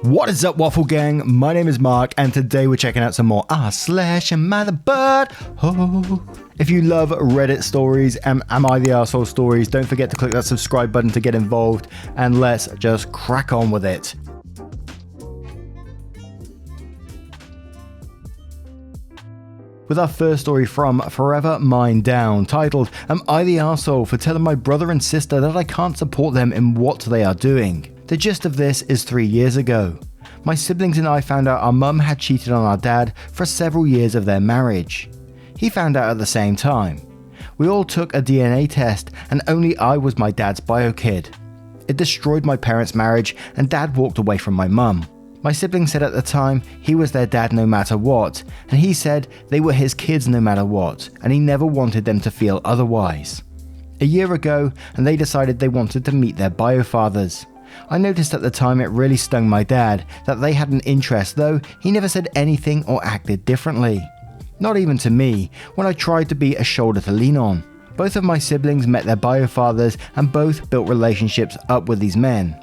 What is up, Waffle Gang? My name is Mark, and today we're checking out some more AmITheButthole. If you love Reddit stories and Am I the Arsehole stories, don't forget to click that subscribe button to get involved, and let's just crack on with it. With our first story from Forever Mine Down, titled, Am I the Arsehole for telling my brother and sister that I can't support them in what they are doing? The gist of this is 3 years ago. My siblings and I found out our mum had cheated on our dad for several years of their marriage. He found out at the same time. We all took a DNA test and only I was my dad's bio kid. It destroyed my parents' marriage and dad walked away from my mum. My siblings said at the time he was their dad no matter what, and he said they were his kids no matter what, and he never wanted them to feel otherwise. A year ago, and they decided they wanted to meet their bio fathers. I noticed at the time it really stung my dad that they had an interest, though he never said anything or acted differently. Not even to me, when I tried to be a shoulder to lean on. Both of my siblings met their bio fathers and both built relationships up with these men.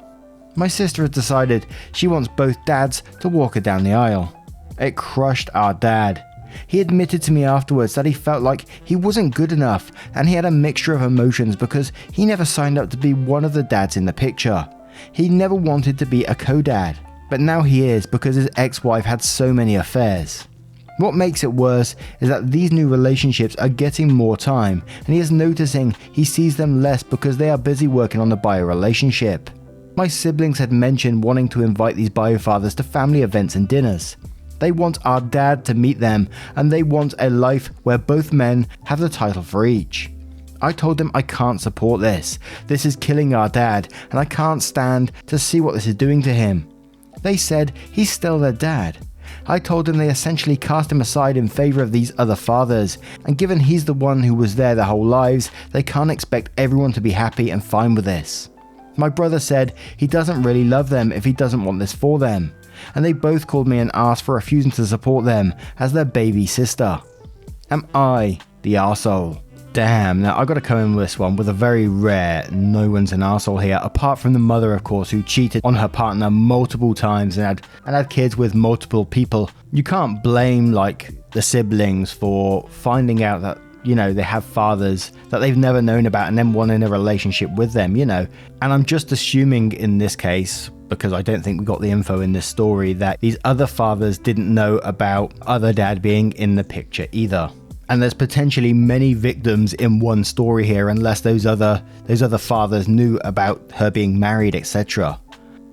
My sister has decided she wants both dads to walk her down the aisle. It crushed our dad. He admitted to me afterwards that he felt like he wasn't good enough and he had a mixture of emotions because he never signed up to be one of the dads in the picture. He never wanted to be a co-dad, but now he is because his ex-wife had so many affairs. What makes it worse is that these new relationships are getting more time and he is noticing he sees them less because they are busy working on the bio relationship. My siblings had mentioned wanting to invite these bio fathers to family events and dinners. They want our dad to meet them and they want a life where both men have the title for each. I told them I can't support this. This is killing our dad and I can't stand to see what this is doing to him. They said he's still their dad. I told them they essentially cast him aside in favor of these other fathers, and given he's the one who was there their whole lives, they can't expect everyone to be happy and fine with this. My brother said he doesn't really love them if he doesn't want this for them, and they both called me an ass for refusing to support them as their baby sister. Am I the arsehole? Damn, now I gotta come in with this one with a very rare no one's an arsehole here, apart from the mother of course who cheated on her partner multiple times and had kids with multiple people. You can't blame the siblings for finding out that, they have fathers that they've never known about and then wanting a relationship with them, And I'm just assuming in this case, because I don't think we got the info in this story, that these other fathers didn't know about other dad being in the picture either. And there's potentially many victims in one story here unless those other fathers knew about her being married, etc.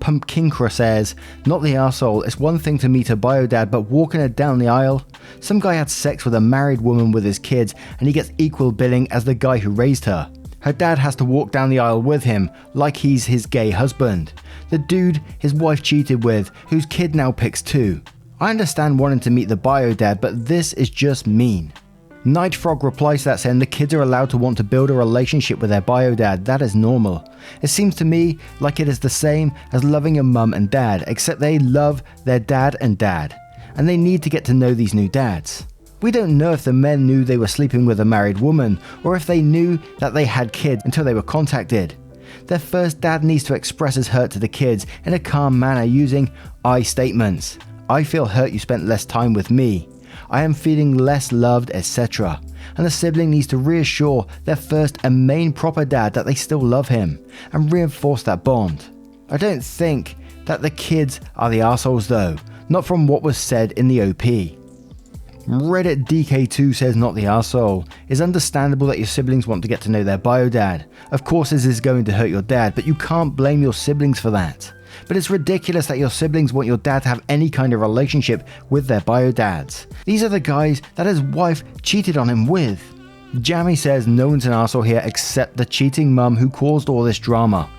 Pumpkincra says, not the arsehole, it's one thing to meet her bio dad, but walking her down the aisle? Some guy had sex with a married woman with his kids and he gets equal billing as the guy who raised her. Her dad has to walk down the aisle with him like he's his gay husband. The dude his wife cheated with, whose kid now picks two. I understand wanting to meet the bio dad, but this is just mean. Night Frog replies to that saying the kids are allowed to want to build a relationship with their bio dad, that is normal. It seems to me like it is the same as loving your mum and dad, except they love their dad, and they need to get to know these new dads. We don't know if the men knew they were sleeping with a married woman, or if they knew that they had kids until they were contacted. Their first dad needs to express his hurt to the kids in a calm manner using I statements. I feel hurt you spent less time with me. I am feeling less loved, etc. And the sibling needs to reassure their first and main proper dad that they still love him and reinforce that bond. I don't think that the kids are the arseholes though, not from what was said in the OP. Reddit DK2 says not the arsehole. It's understandable that your siblings want to get to know their bio dad. Of course this is going to hurt your dad, but you can't blame your siblings for that. But it's ridiculous that your siblings want your dad to have any kind of relationship with their bio dads. These are the guys that his wife cheated on him with. Jammy says no one's an arsehole here except the cheating mum who caused all this drama.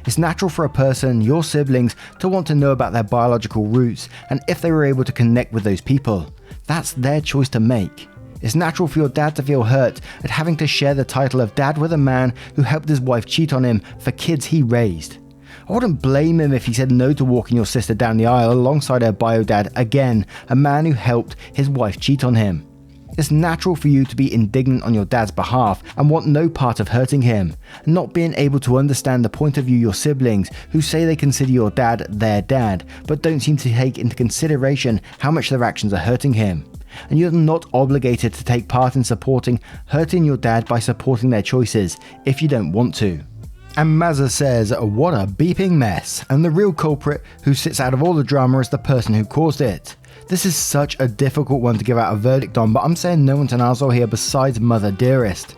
It's natural for a person, your siblings, to want to know about their biological roots and if they were able to connect with those people. That's their choice to make. It's natural for your dad to feel hurt at having to share the title of dad with a man who helped his wife cheat on him for kids he raised. I wouldn't blame him if he said no to walking your sister down the aisle alongside her bio dad, again, a man who helped his wife cheat on him. It's natural for you to be indignant on your dad's behalf and want no part of hurting him, and not being able to understand the point of view of your siblings who say they consider your dad their dad, but don't seem to take into consideration how much their actions are hurting him. And you're not obligated to take part in supporting hurting your dad by supporting their choices if you don't want to. And Mazza says, what a beeping mess, and the real culprit who sits out of all the drama is the person who caused it. This is such a difficult one to give out a verdict on, but I'm saying no one's an arsehole here besides Mother Dearest.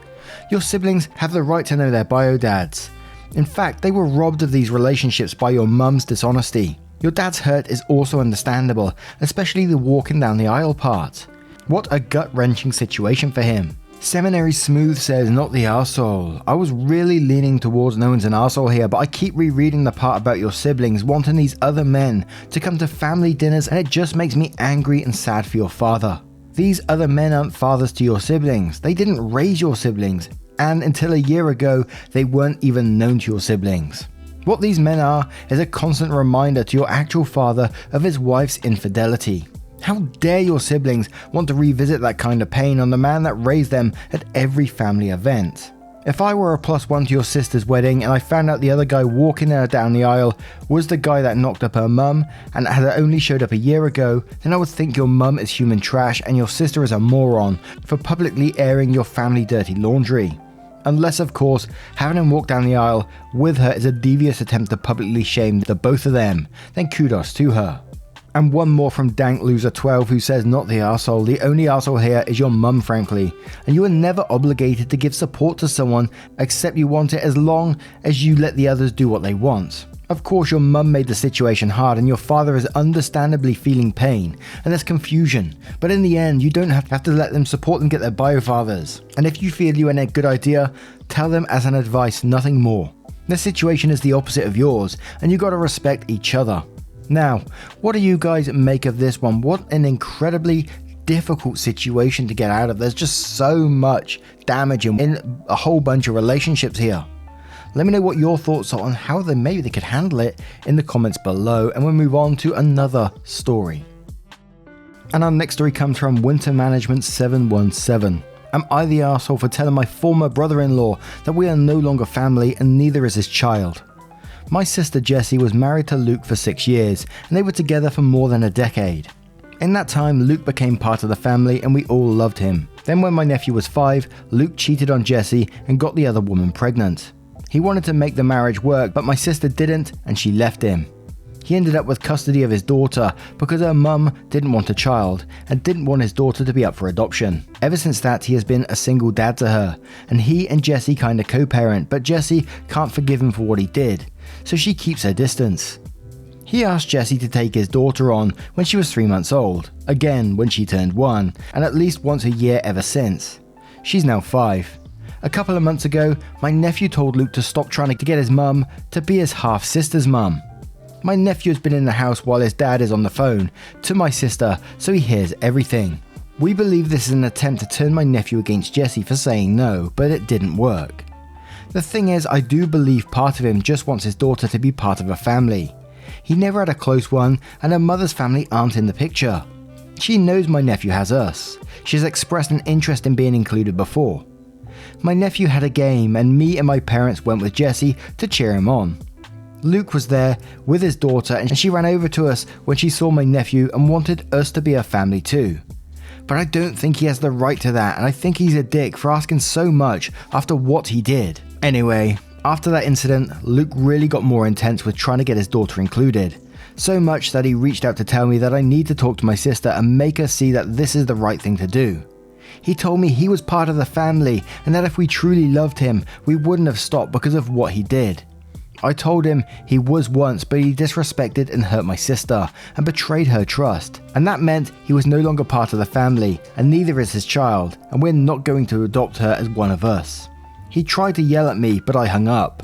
Your siblings have the right to know their bio dads. In fact, they were robbed of these relationships by your mum's dishonesty. Your dad's hurt is also understandable, especially the walking down the aisle part. What a gut-wrenching situation for him. Seminary Smooth says, not the arsehole. I was really leaning towards no one's an arsehole here, but I keep rereading the part about your siblings wanting these other men to come to family dinners, and it just makes me angry and sad for your father. These other men aren't fathers to your siblings. They didn't raise your siblings, and until a year ago, they weren't even known to your siblings. What these men are is a constant reminder to your actual father of his wife's infidelity. How dare your siblings want to revisit that kind of pain on the man that raised them at every family event? If I were a +1 to your sister's wedding and I found out the other guy walking her down the aisle was the guy that knocked up her mum and had only showed up a year ago, then I would think your mum is human trash and your sister is a moron for publicly airing your family dirty laundry. Unless, of course, having him walk down the aisle with her is a devious attempt to publicly shame the both of them, then kudos to her. And one more from Dank Loser 12 who says, not the arsehole. The only arsehole here is your mum, frankly. And you are never obligated to give support to someone except you want it as long as you let the others do what they want. Of course, your mum made the situation hard and your father is understandably feeling pain and there's confusion. But in the end, you don't have to let them support them get their biofathers. And if you feel you had a good idea, tell them as an advice, nothing more. This situation is the opposite of yours and you gotta respect each other. Now, what do you guys make of this one? What an incredibly difficult situation to get out of. There's just so much damage in a whole bunch of relationships here. Let me know what your thoughts are on how maybe they could handle it in the comments below, and we'll move on to another story. And our next story comes from Winter Management 717. Am I the arsehole for telling my former brother-in-law that we are no longer family and neither is his child? My sister Jessie was married to Luke for 6 years, and they were together for more than a decade. In that time, Luke became part of the family and we all loved him. Then when my nephew was 5, Luke cheated on Jessie and got the other woman pregnant. He wanted to make the marriage work, but my sister didn't and she left him. He ended up with custody of his daughter because her mum didn't want a child and didn't want his daughter to be up for adoption. Ever since that, he has been a single dad to her, and he and Jessie kinda co-parent, but Jessie can't forgive him for what he did, so she keeps her distance. He asked Jessie to take his daughter on when she was 3 months old, again when she turned 1, and at least once a year ever since. She's now 5. A couple of months ago, my nephew told Luke to stop trying to get his mum to be his half-sister's mum. My nephew has been in the house while his dad is on the phone to my sister, so he hears everything. We believe this is an attempt to turn my nephew against Jessie for saying no, but it didn't work. The thing is, I do believe part of him just wants his daughter to be part of a family. He never had a close one, and her mother's family aren't in the picture. She knows my nephew has us. She has expressed an interest in being included before. My nephew had a game, and me and my parents went with Jessie to cheer him on. Luke was there with his daughter and she ran over to us when she saw my nephew and wanted us to be a family too. But I don't think he has the right to that, and I think he's a dick for asking so much after what he did. Anyway, after that incident, Luke really got more intense with trying to get his daughter included. So much that he reached out to tell me that I need to talk to my sister and make her see that this is the right thing to do. He told me he was part of the family and that if we truly loved him, we wouldn't have stopped because of what he did. I told him he was once, but he disrespected and hurt my sister and betrayed her trust, and that meant he was no longer part of the family and neither is his child, and we're not going to adopt her as one of us. He tried to yell at me, but I hung up.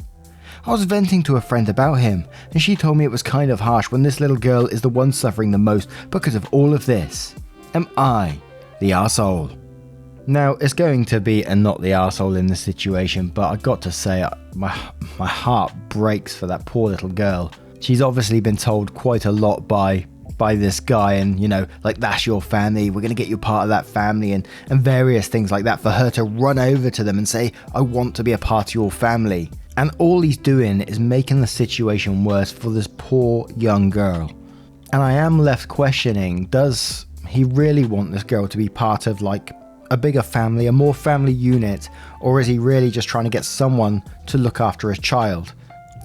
I was venting to a friend about him, and she told me it was kind of harsh when this little girl is the one suffering the most because of all of this. Am I the arsehole? Now, it's going to be a not the arsehole in this situation, but I got to say, my heart breaks for that poor little girl. She's obviously been told quite a lot by by this guy, and like, that's your family, we're gonna get you part of that family, and various things like that, for her to run over to them and say, I want to be a part of your family. And all he's doing is making the situation worse for this poor young girl. And I am left questioning, does he really want this girl to be part of like a bigger family, a more family unit, or is he really just trying to get someone to look after his child?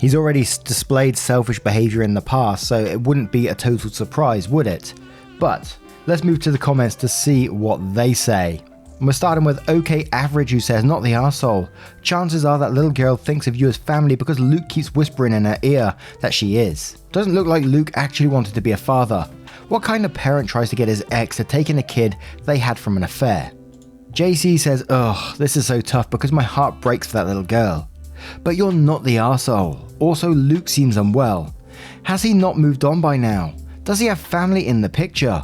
He's already displayed selfish behavior in the past, so it wouldn't be a total surprise, would it? But let's move to the comments to see what they say. And we're starting with OK Average, who says, not the arsehole. Chances are that little girl thinks of you as family because Luke keeps whispering in her ear that she is. Doesn't look like Luke actually wanted to be a father. What kind of parent tries to get his ex to take in a kid they had from an affair? JC says, ugh, this is so tough because my heart breaks for that little girl. But you're not the arsehole. Also, Luke seems unwell. Has he not moved on by now? Does he have family in the picture?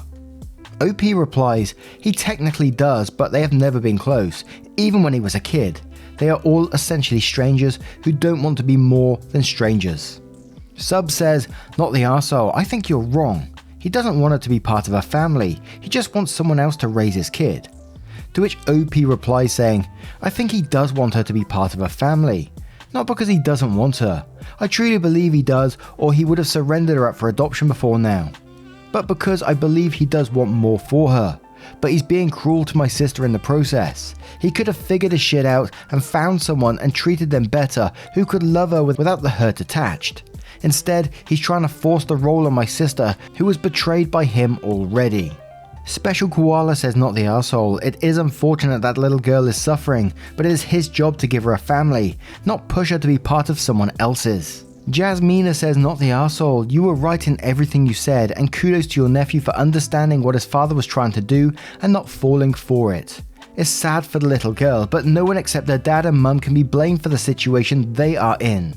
OP replies, he technically does, but they have never been close, even when he was a kid. They are all essentially strangers who don't want to be more than strangers. Sub says, not the arsehole, I think you're wrong. He doesn't want her to be part of a family, he just wants someone else to raise his kid. To which OP replies saying, I think he does want her to be part of a family. Not because he doesn't want her. I truly believe he does, or he would have surrendered her up for adoption before now. But because I believe he does want more for her. But he's being cruel to my sister in the process. He could have figured his shit out and found someone and treated them better who could love her without the hurt attached. Instead, he's trying to force the role on my sister who was betrayed by him already. Special Koala says, not the arsehole. It is unfortunate that little girl is suffering, but it is his job to give her a family, not push her to be part of someone else's. Jasmina says, not the arsehole. You were right in everything you said, and kudos to your nephew for understanding what his father was trying to do and not falling for it. It's sad for the little girl, but no one except their dad and mum can be blamed for the situation they are in.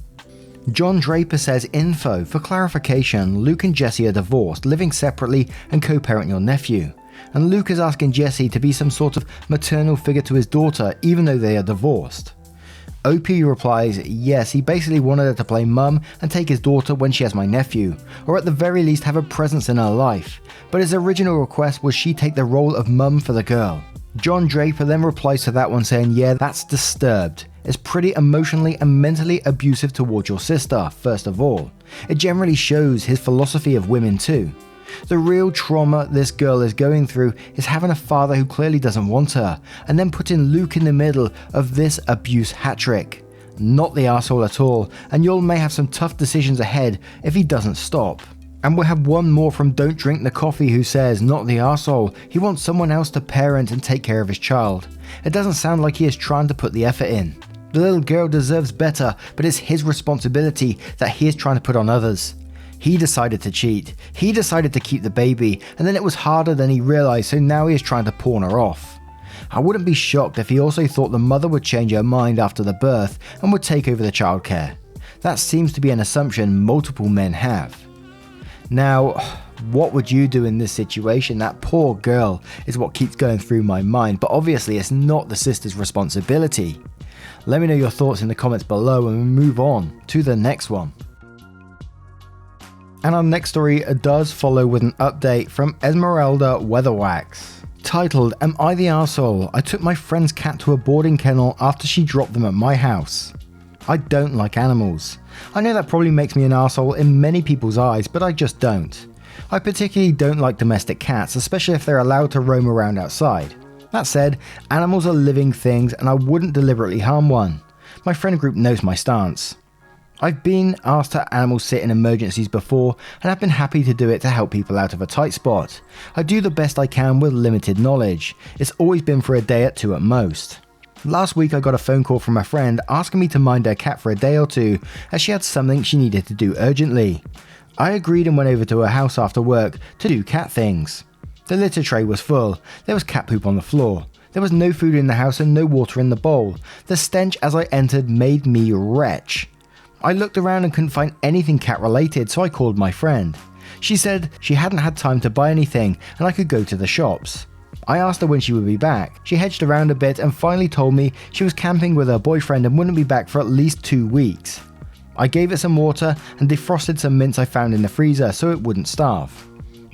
John Draper says, info. For clarification, Luke and Jesse are divorced, living separately and co-parent your nephew. And Luke is asking Jesse to be some sort of maternal figure to his daughter, even though they are divorced. OP replies, yes, he basically wanted her to play mum and take his daughter when she has my nephew, or at the very least have a presence in her life. But his original request was she take the role of mum for the girl. John Draper then replies to that one saying, yeah, that's disturbed. It's pretty emotionally and mentally abusive towards your sister, first of all. It generally shows his philosophy of women too. The real trauma this girl is going through is having a father who clearly doesn't want her, and then putting Luke in the middle of this abuse hat-trick. Not the arsehole at all, and y'all may have some tough decisions ahead if he doesn't stop. And we'll have one more from Don't Drink the Coffee, who says, not the arsehole, he wants someone else to parent and take care of his child. It doesn't sound like he is trying to put the effort in. The little girl deserves better, but it's his responsibility that he is trying to put on others. He decided to cheat, he decided to keep the baby, and then it was harder than he realised, so now he is trying to pawn her off. I wouldn't be shocked if he also thought the mother would change her mind after the birth and would take over the childcare. That seems to be an assumption multiple men have. Now, what would you do in this situation? That poor girl is what keeps going through my mind, but obviously it's not the sister's responsibility. Let me know your thoughts in the comments below and we move on to the next one. And our next story does follow with an update from Esmeralda Weatherwax. Titled, Am I the Arsehole? I took my friend's cat to a boarding kennel after she dropped them at my house. I don't like animals. I know that probably makes me an arsehole in many people's eyes, but I just don't. I particularly don't like domestic cats, especially if they're allowed to roam around outside. That said, animals are living things and I wouldn't deliberately harm one. My friend group knows my stance. I've been asked to animal sit in emergencies before and I've been happy to do it to help people out of a tight spot. I do the best I can with limited knowledge. It's always been for a day at two at most. Last week I got a phone call from a friend asking me to mind her cat for a day or two as she had something she needed to do urgently. I agreed and went over to her house after work to do cat things. The litter tray was full, there was cat poop on the floor. There was no food in the house and no water in the bowl. The stench as I entered made me retch. I looked around and couldn't find anything cat related, so I called my friend. She said she hadn't had time to buy anything and I could go to the shops. I asked her when she would be back. She hedged around a bit and finally told me she was camping with her boyfriend and wouldn't be back for at least 2 weeks. I gave it some water and defrosted some mints I found in the freezer so it wouldn't starve.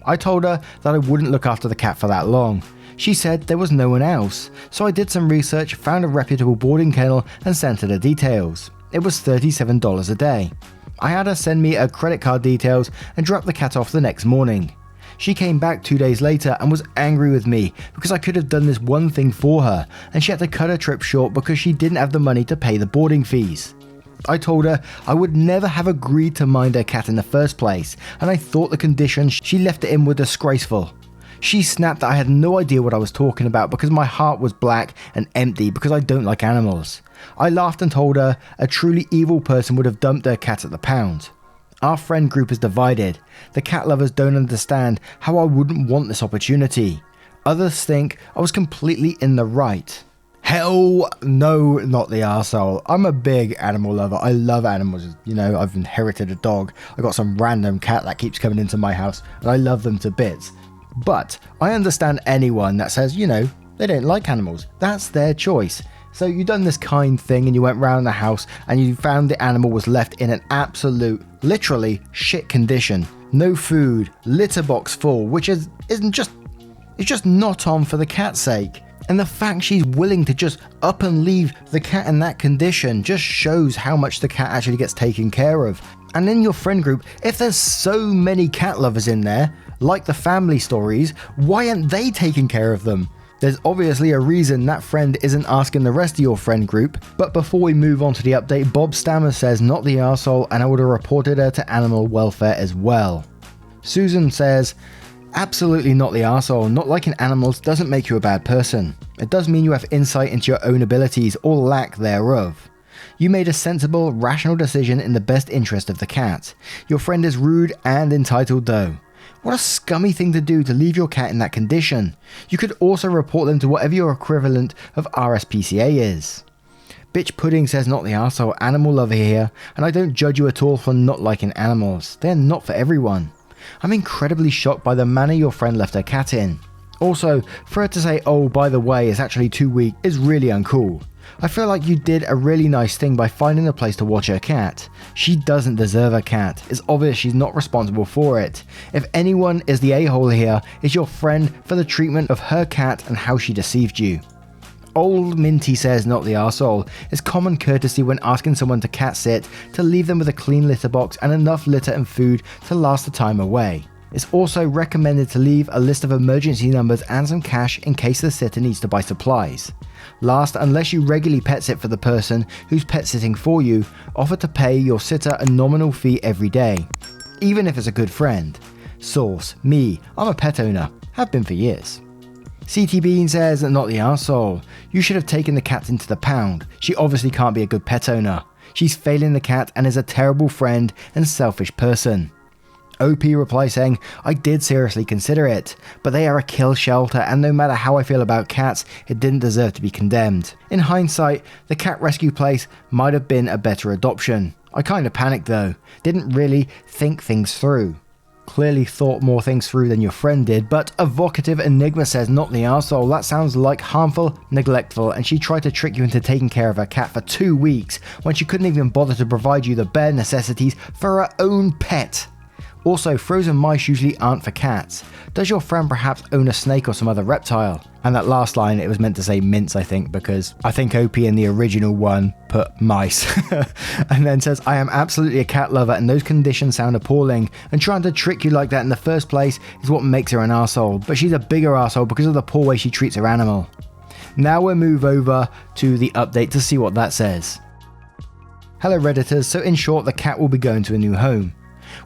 I told her that I wouldn't look after the cat for that long. She said there was no one else, so I did some research, found a reputable boarding kennel and sent her the details. It was $37 a day. I had her send me her credit card details and drop the cat off the next morning. She came back 2 days later and was angry with me because I could have done this one thing for her, and she had to cut her trip short because she didn't have the money to pay the boarding fees. I told her I would never have agreed to mind her cat in the first place, and I thought the conditions she left it in were disgraceful. She snapped that I had no idea what I was talking about because my heart was black and empty because I don't like animals. I laughed and told her a truly evil person would have dumped their cat at the pound. Our friend group is divided. The cat lovers don't understand how I wouldn't want this opportunity. Others think I was completely in the right. Hell no, not the arsehole. I'm a big animal lover. I love animals. You know, I've inherited a dog. I got some random cat that keeps coming into my house and I love them to bits. But I understand anyone that says, you know, they don't like animals. That's their choice. So you've done this kind thing and you went round the house and you found the animal was left in an absolute, literally shit condition. No food, litter box full, which it's just not on for the cat's sake. And the fact she's willing to just up and leave the cat in that condition just shows how much the cat actually gets taken care of. And in your friend group, if there's so many cat lovers in there, like the family stories, why aren't they taking care of them? There's obviously a reason that friend isn't asking the rest of your friend group. But before we move on to the update, Bob Stammer says not the arsehole and I would have reported her to animal welfare as well. Susan says, absolutely not the arsehole. Not liking animals doesn't make you a bad person. It does mean you have insight into your own abilities or lack thereof. You made a sensible, rational decision in the best interest of the cat. Your friend is rude and entitled though. What a scummy thing to do to leave your cat in that condition. You could also report them to whatever your equivalent of RSPCA is. Bitch Pudding says not the arsehole, animal lover here, and I don't judge you at all for not liking animals. They're not for everyone. I'm incredibly shocked by the manner your friend left her cat in. Also, for her to say, oh by the way, it's actually 2 weeks is really uncool. I feel like you did a really nice thing by finding a place to watch her cat. She doesn't deserve a cat. It's obvious she's not responsible for it. If anyone is the a-hole here, it's your friend for the treatment of her cat and how she deceived you. Old Minty says not the arsehole. It's common courtesy when asking someone to cat sit to leave them with a clean litter box and enough litter and food to last the time away. It's also recommended to leave a list of emergency numbers and some cash in case the sitter needs to buy supplies. Last, unless you regularly pet sit for the person who's pet sitting for you, offer to pay your sitter a nominal fee every day, even if it's a good friend. Source, me, I'm a pet owner, have been for years. CT Bean says not the arsehole. You should have taken the cat into the pound. She obviously can't be a good pet owner. She's failing the cat and is a terrible friend and selfish person. OP replies saying, I did seriously consider it, but they are a kill shelter and no matter how I feel about cats, it didn't deserve to be condemned. In hindsight, the cat rescue place might have been a better adoption. I kinda panicked though, didn't really think things through. Clearly thought more things through than your friend did, but Evocative Enigma says not the arsehole. That sounds like harmful, neglectful, and she tried to trick you into taking care of her cat for 2 weeks when she couldn't even bother to provide you the bare necessities for her own pet. Also, frozen mice usually aren't for cats. Does your friend perhaps own a snake or some other reptile? And that last line, it was meant to say mince, I think, because I think OP in the original one put mice. And then says, I am absolutely a cat lover and those conditions sound appalling, and trying to trick you like that in the first place is what makes her an arsehole, but she's a bigger arsehole because of the poor way she treats her animal. Now we'll move over to the update to see what that says. Hello Redditors, so in short, the cat will be going to a new home.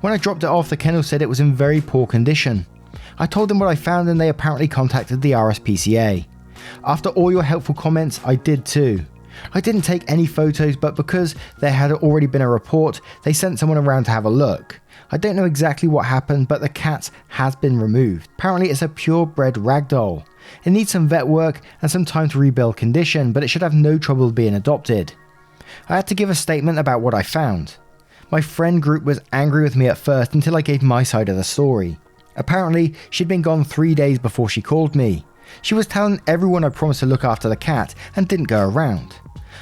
When I dropped it off, the kennel said it was in very poor condition. I told them what I found and they apparently contacted the RSPCA. After all your helpful comments, I did too. I didn't take any photos, but because there had already been a report, they sent someone around to have a look. I don't know exactly what happened, but the cat has been removed. Apparently it's a purebred ragdoll. It needs some vet work and some time to rebuild condition, but it should have no trouble being adopted. I had to give a statement about what I found. My friend group was angry with me at first until I gave my side of the story. Apparently, she'd been gone 3 days before she called me. She was telling everyone I promised to look after the cat and didn't go around.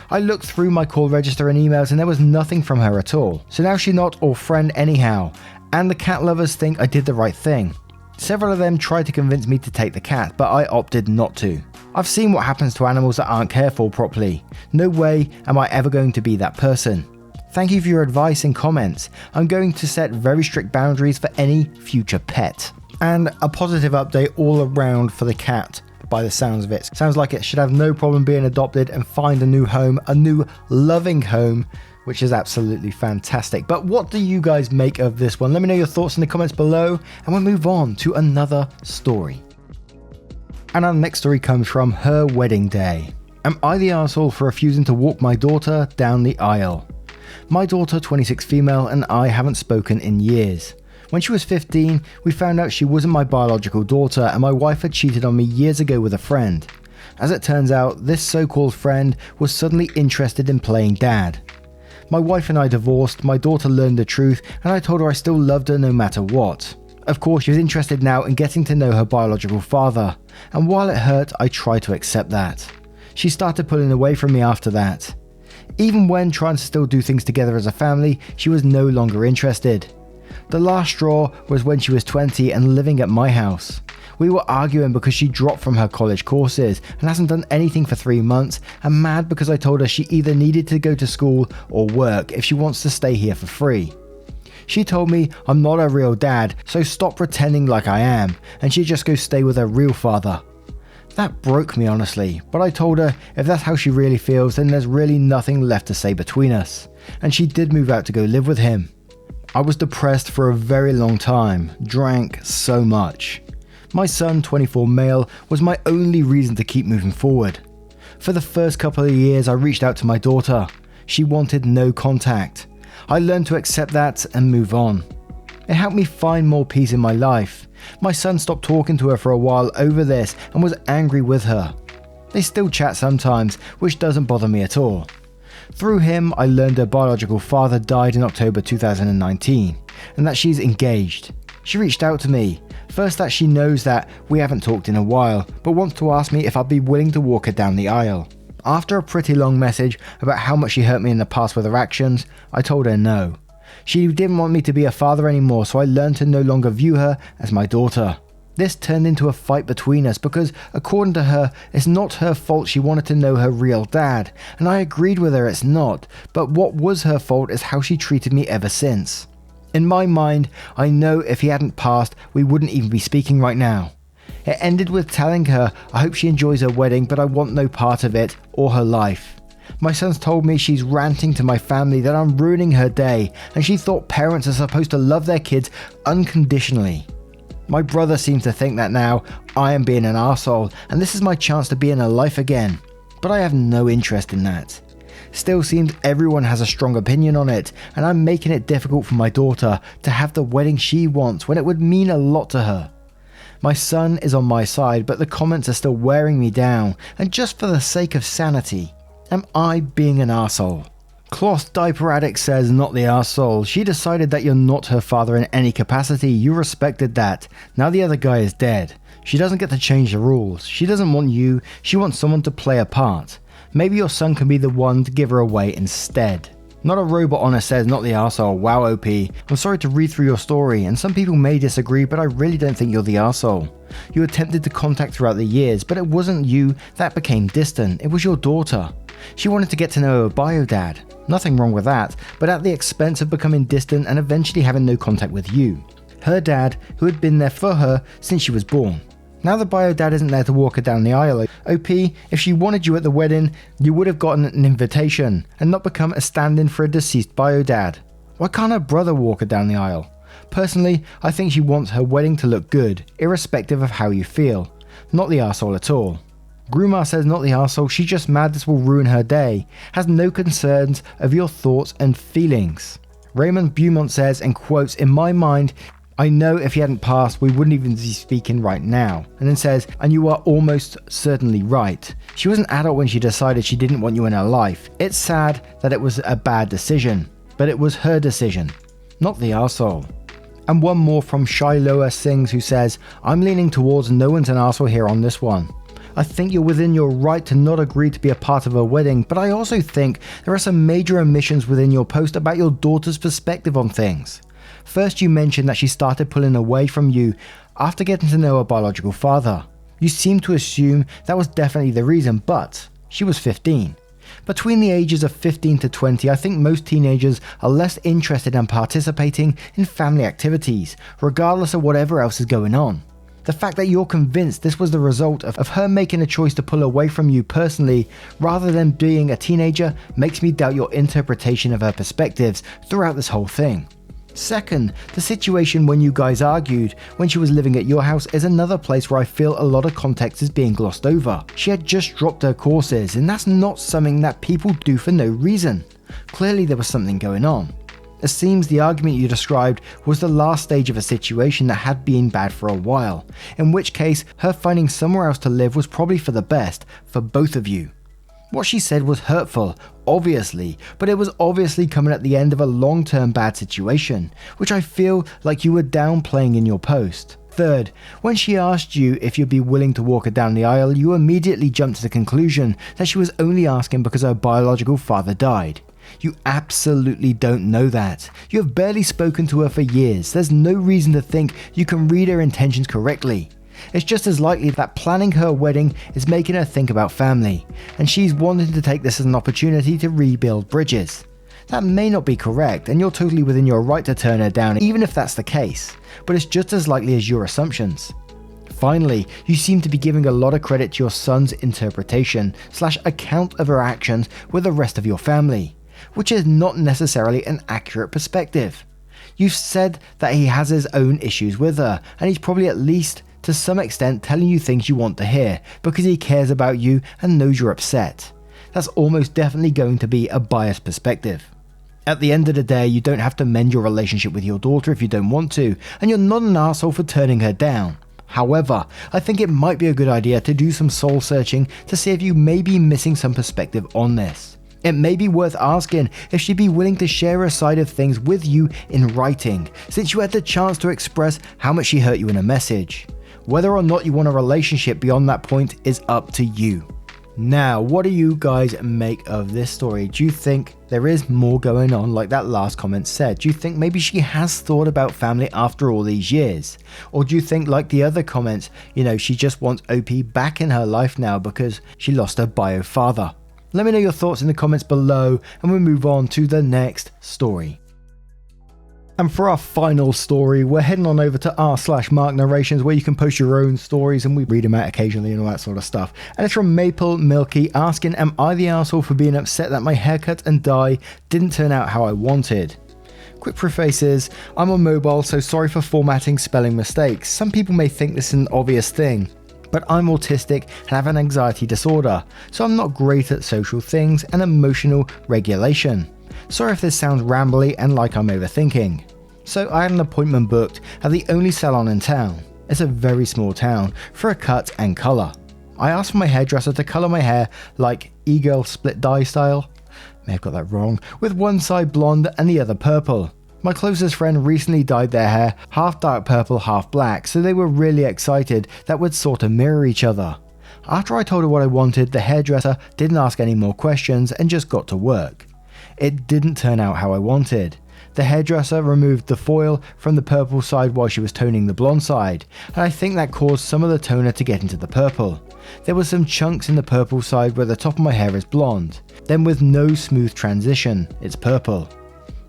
I looked through my call register and emails and there was nothing from her at all. So now she's not our friend anyhow, and the cat lovers think I did the right thing. Several of them tried to convince me to take the cat, but I opted not to. I've seen what happens to animals that aren't cared for properly. No way am I ever going to be that person. Thank you for your advice and comments. I'm going to set very strict boundaries for any future pet. And a positive update all around for the cat, by the sounds of it. Sounds like it should have no problem being adopted and find a new home, a new loving home, which is absolutely fantastic. But what do you guys make of this one? Let me know your thoughts in the comments below, and we'll move on to another story. And our next story comes from Her Wedding Day. Am I the arsehole for refusing to walk my daughter down the aisle? My daughter, 26 female, and I haven't spoken in years. When she was 15, we found out she wasn't my biological daughter, and my wife had cheated on me years ago with a friend. As it turns out, this so-called friend was suddenly interested in playing dad. My wife and I divorced, my daughter learned the truth, and I told her I still loved her no matter what. Of course, she was interested now in getting to know her biological father, and while it hurt, I tried to accept that. She started pulling away from me after that. Even when trying to still do things together as a family, she was no longer interested. The last straw was when she was 20 and living at my house. We were arguing because she dropped from her college courses and hasn't done anything for 3 months, and mad because I told her she either needed to go to school or work if she wants to stay here for free. She told me I'm not her real dad, so stop pretending like I am, and she'd just go stay with her real father. That broke me honestly, but I told her if that's how she really feels, then there's really nothing left to say between us, and she did move out to go live with him. I was depressed for a very long time, drank so much. My son, 24 male, was my only reason to keep moving forward. For the first couple of years I reached out to my daughter. She wanted no contact. I learned to accept that and move on. It helped me find more peace in my life. My son stopped talking to her for a while over this and was angry with her. They still chat sometimes, which doesn't bother me at all. Through him, I learned her biological father died in October 2019, and that she's engaged. She reached out to me, first that she knows that we haven't talked in a while, but wants to ask me if I'd be willing to walk her down the aisle. After a pretty long message about how much she hurt me in the past with her actions, I told her no. She didn't want me to be a father anymore, so I learned to no longer view her as my daughter. This turned into a fight between us because, according to her, it's not her fault she wanted to know her real dad, and I agreed with her it's not, but what was her fault is how she treated me ever since. In my mind, I know if he hadn't passed, we wouldn't even be speaking right now. It ended with telling her I hope she enjoys her wedding, but I want no part of it or her life. My son's told me she's ranting to my family that I'm ruining her day, and she thought parents are supposed to love their kids unconditionally. My brother seems to think that now I am being an arsehole, and this is my chance to be in her life again, but I have no interest in that. Still seems everyone has a strong opinion on it, and I'm making it difficult for my daughter to have the wedding she wants when it would mean a lot to her. My son is on my side, but the comments are still wearing me down, and just for the sake of sanity, am I being an arsehole? Cloth Diaper Addict says not the arsehole. She decided that you're not her father in any capacity. You respected that. Now the other guy is dead. She doesn't get to change the rules. She doesn't want you. She wants someone to play a part. Maybe your son can be the one to give her away instead. Not a Robot Honor says not the arsehole. Wow, OP. I'm sorry to read through your story, and some people may disagree, but I really don't think you're the arsehole. You attempted to contact throughout the years, but it wasn't you that became distant. It was your daughter. She wanted to get to know her bio dad. Nothing wrong with that, but at the expense of becoming distant and eventually having no contact with you. Her dad, who had been there for her since she was born. Now the bio dad isn't there to walk her down the aisle. OP, if she wanted you at the wedding, you would have gotten an invitation and not become a stand-in for a deceased bio dad. Why can't her brother walk her down the aisle? Personally, I think she wants her wedding to look good, irrespective of how you feel. Not the arsehole at all. Grumar says not the arsehole, she's just mad this will ruin her day. Has no concerns of your thoughts and feelings. Raymond Beaumont says, and quotes, in my mind, I know if he hadn't passed, we wouldn't even be speaking right now. And then says, and you are almost certainly right. She was an adult when she decided she didn't want you in her life. It's sad that it was a bad decision, but it was her decision, not the arsehole. And one more from Shiloh Sings, who says, I'm leaning towards no one's an arsehole here on this one. I think you're within your right to not agree to be a part of her wedding, but I also think there are some major omissions within your post about your daughter's perspective on things. First, you mentioned that she started pulling away from you after getting to know her biological father. You seem to assume that was definitely the reason, but she was 15. Between the ages of 15 to 20, I think most teenagers are less interested in participating in family activities, regardless of whatever else is going on. The fact that you're convinced this was the result of her making a choice to pull away from you personally, rather than being a teenager, makes me doubt your interpretation of her perspectives throughout this whole thing. Second, the situation when you guys argued when she was living at your house is another place where I feel a lot of context is being glossed over. She had just dropped her courses, and that's not something that people do for no reason. Clearly there was something going on. It seems the argument you described was the last stage of a situation that had been bad for a while, in which case her finding somewhere else to live was probably for the best for both of you. What she said was hurtful, obviously, but it was obviously coming at the end of a long-term bad situation, which I feel like you were downplaying in your post. Third, when she asked you if you'd be willing to walk her down the aisle, you immediately jumped to the conclusion that she was only asking because her biological father died. You absolutely don't know that. You have barely spoken to her for years. There's no reason to think you can read her intentions correctly. It's just as likely that planning her wedding is making her think about family, and she's wanting to take this as an opportunity to rebuild bridges. That may not be correct, and you're totally within your right to turn her down even if that's the case, but it's just as likely as your assumptions. Finally, you seem to be giving a lot of credit to your son's interpretation/account of her actions with the rest of your family, which is not necessarily an accurate perspective. You've said that he has his own issues with her, and he's probably at least to some extent telling you things you want to hear because he cares about you and knows you're upset. That's almost definitely going to be a biased perspective. At the end of the day, you don't have to mend your relationship with your daughter if you don't want to, and you're not an asshole for turning her down. However, I think it might be a good idea to do some soul searching to see if you may be missing some perspective on this. It may be worth asking if she'd be willing to share her side of things with you in writing, since you had the chance to express how much she hurt you in a message. Whether or not you want a relationship beyond that point is up to you. Now, what do you guys make of this story? Do you think there is more going on like that last comment said? Do you think maybe she has thought about family after all these years? Or do you think, like the other comments, she just wants OP back in her life now because she lost her bio father? Let me know your thoughts in the comments below, and we'll move on to the next story. And for our final story, we're heading on over to r/Mark Narrations, where you can post your own stories and we read them out occasionally and all that sort of stuff. And it's from Maple Milky asking, am I the arsehole for being upset that my haircut and dye didn't turn out how I wanted? Quick preface is, I'm on mobile, so sorry for formatting spelling mistakes. Some people may think this is an obvious thing, but I'm autistic and have an anxiety disorder, so I'm not great at social things and emotional regulation. Sorry if this sounds rambly and like I'm overthinking. So I had an appointment booked at the only salon in town. It's a very small town, for a cut and colour. I asked for my hairdresser to colour my hair like e-girl split dye style, may have got that wrong, with one side blonde and the other purple. My closest friend recently dyed their hair half dark purple, half black, so they were really excited that would sort of mirror each other. After I told her what I wanted, the hairdresser didn't ask any more questions and just got to work. It didn't turn out how I wanted. The hairdresser removed the foil from the purple side while she was toning the blonde side, and I think that caused some of the toner to get into the purple. There were some chunks in the purple side where the top of my hair is blonde, then with no smooth transition, it's purple.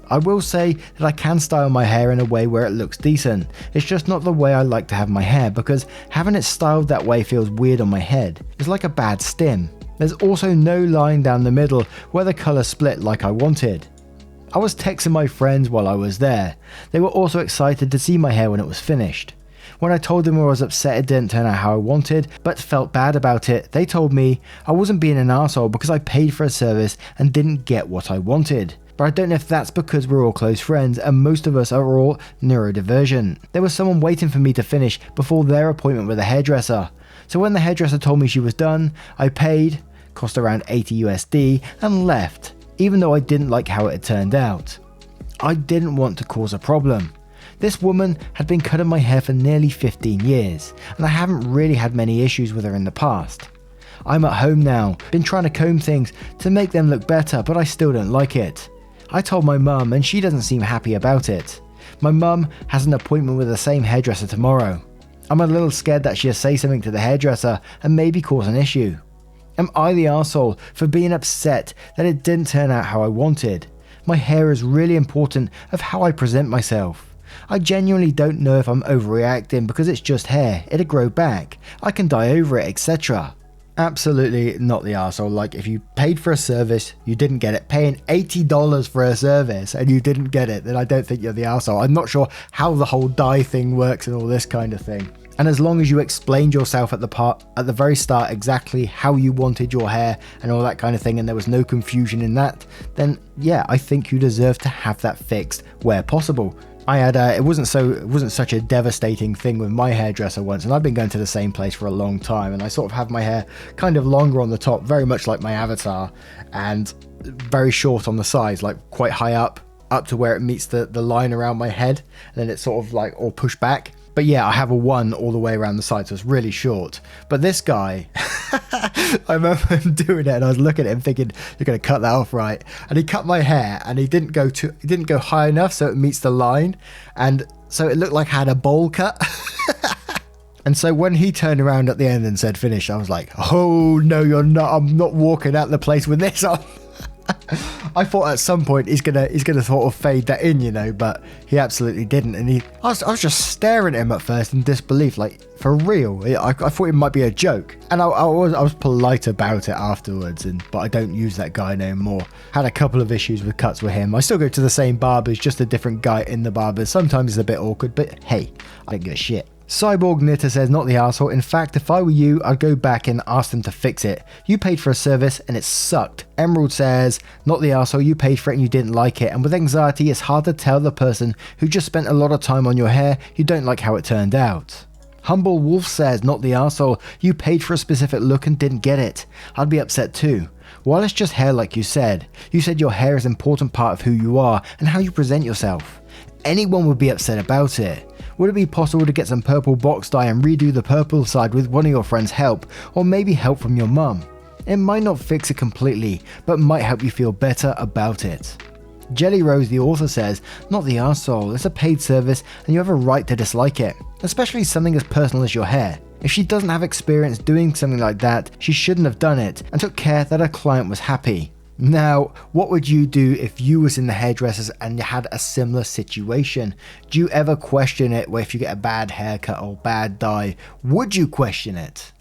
I will say that I can style my hair in a way where it looks decent, it's just not the way I like to have my hair because having it styled that way feels weird on my head. It's like a bad stim. There's also no line down the middle where the colour split like I wanted. I was texting my friends while I was there. They were also excited to see my hair when it was finished. When I told them I was upset it didn't turn out how I wanted, but felt bad about it, they told me I wasn't being an arsehole because I paid for a service and didn't get what I wanted. But I don't know if that's because we're all close friends and most of us are all neurodivergent. There was someone waiting for me to finish before their appointment with a hairdresser. So when the hairdresser told me she was done, I paid, cost around 80 USD, and left, even though I didn't like how it had turned out. I didn't want to cause a problem. This woman had been cutting my hair for nearly 15 years, and I haven't really had many issues with her in the past. I'm at home now, been trying to comb things to make them look better, but I still don't like it. I told my mum and she doesn't seem happy about it. My mum has an appointment with the same hairdresser tomorrow. I'm a little scared that she'll say something to the hairdresser and maybe cause an issue. Am I the arsehole for being upset that it didn't turn out how I wanted? My hair is really important of how I present myself. I genuinely don't know if I'm overreacting because it's just hair, it'll grow back, I can dye over it, etc. Absolutely not the arsehole. Like, if you paid for a service, you didn't get it, paying $80 for a service and you didn't get it, then I don't think you're the arsehole. I'm not sure how the whole dye thing works and all this kind of thing. And as long as you explained yourself at the very start exactly how you wanted your hair and all that kind of thing, and there was no confusion in that, then yeah, I think you deserve to have that fixed where possible. I had it wasn't such a devastating thing with my hairdresser once, and I've been going to the same place for a long time, and I sort of have my hair kind of longer on the top, very much like my avatar, and very short on the sides, like quite high up to where it meets the line around my head, and then it's sort of like all pushed back. But yeah, I have a one all the way around the side, so it's really short. But this guy, I remember him doing it, and I was looking at him thinking, you're going to cut that off, right? And he cut my hair, and he didn't go high enough so it meets the line, and so it looked like I had a bowl cut. And so when he turned around at the end and said finish, I was like, oh no, you're not. I'm not walking out the place with this on. I thought at some point he's gonna sort of fade that in, you know, but he absolutely didn't. And I was just staring at him at first in disbelief, like, for real. I thought it might be a joke, and I was polite about it afterwards. But I don't use that guy no more. Had a couple of issues with cuts with him. I still go to the same barbers, just a different guy in the barbers. Sometimes it's a bit awkward, but hey, I don't give a shit. Cyborg Knitter says, not the arsehole. In fact, if I were you, I'd go back and ask them to fix it. You paid for a service and it sucked. Emerald says, not the arsehole. You paid for it and you didn't like it. And with anxiety, it's hard to tell the person who just spent a lot of time on your hair you don't like how it turned out. Humble Wolf says, not the arsehole. You paid for a specific look and didn't get it. I'd be upset too. While it's just hair, like you said your hair is an important part of who you are and how you present yourself. Anyone would be upset about it. Would it be possible to get some purple box dye and redo the purple side with one of your friends' help, or maybe help from your mum? It might not fix it completely, but might help you feel better about it. Jelly Rose, the author, says, not the arsehole. It's a paid service and you have a right to dislike it, especially something as personal as your hair. If she doesn't have experience doing something like that, she shouldn't have done it and took care that her client was happy. Now, what would you do if you was in the hairdressers and you had a similar situation? Do you ever question it, where if you get a bad haircut or bad dye, would you question it?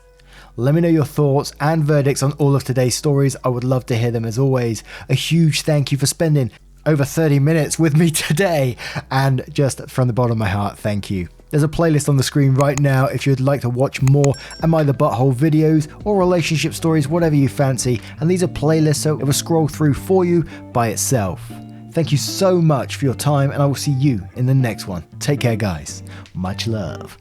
Let me know your thoughts and verdicts on all of today's stories. I would love to hear them as always. A huge thank you for spending over 30 minutes with me today, and just from the bottom of my heart, thank you. There's a playlist on the screen right now if you'd like to watch more AmITheButthole videos or relationship stories, whatever you fancy, and these are playlists so it will scroll through for you by itself. Thank you so much for your time, and I will see you in the next one. Take care, guys. Much love.